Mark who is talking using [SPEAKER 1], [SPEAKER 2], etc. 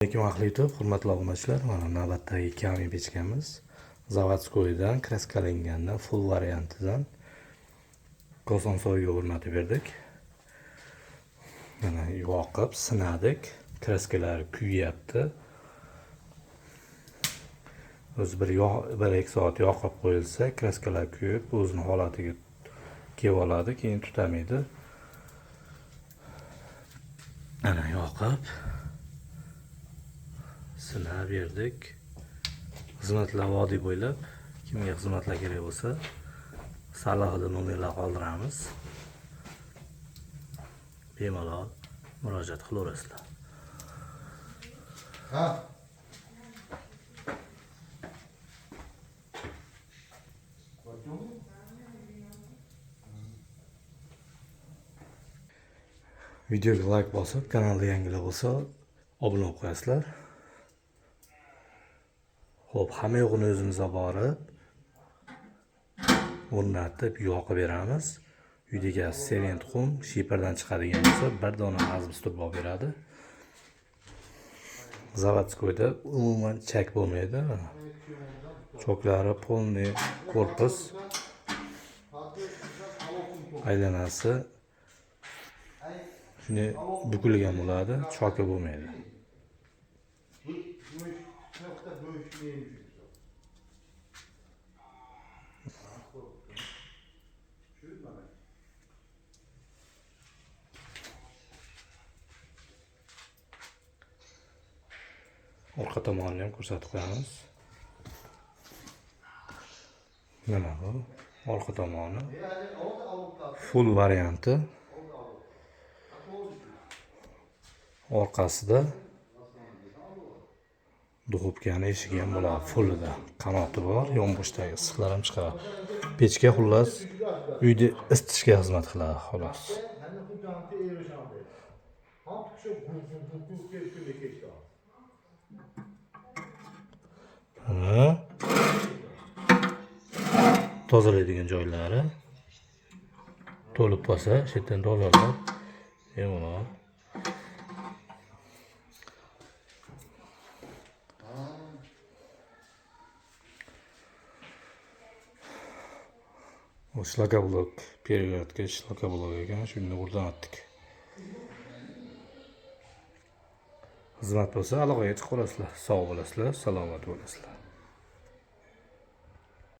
[SPEAKER 1] Assalomu alaykum hurmatli obunachilar, mana navbatdagi kami pechkamiz zavodskoydan kraskalangandan full variantidan kosonsoyga o'rnatib berdik. Mana yoqib sinadik, kraskalar kuyyapti. O'zi bir 1-2 soat yoqib qo'yilsa, kraskalar kuyib o'zining holatiga kelib oladi, keyin tutamaydi. Mana yoqib sinab berdik. Xizmatlar vodiy bo'ylab kimga xizmatlar kerak bo'lsa, salohida nomerlar qoldiramiz. Bemalol murojaat qilaverasizlar. Videoga like bosib, kanalda yangilar bo'lsa obuna bo'lib qo'yasizlar. Xo'p, hamma yo'g'ini o'zimizga borib o'rnatib yoqib beramiz. Uydaga sement qum, shiperdan chiqadigan bo'lsa, bir dona azbestos olib beradi. Zavodskoyda umuman chak bo'lmaydi. Choklari polniy korpus. Aylanasi shuni bukilgan bo'ladi, choki bo'lmaydi. Orqa tomonini ham ko'rsatib qo'yamiz. Mana bu orqa tomoni full varianti. Orqasida duxovkani eshigi ham bo'ladi, fullida. Qanoti bor, yonboshdagi issiqlar ham chiqadi. Pechka xullas uyda isitishga xizmat qiladi, xolos. Tozalaydigan joylari to'lib qolsa, shu yerdan tozalab, bemalol shlakablok перегородка shlakablok ekan, shuni o'rnatdik. Xizmat bo'lsa aloqaga chiqib qolasizlar. Sog' bo'lasizlar, salomat bo'lasizlar.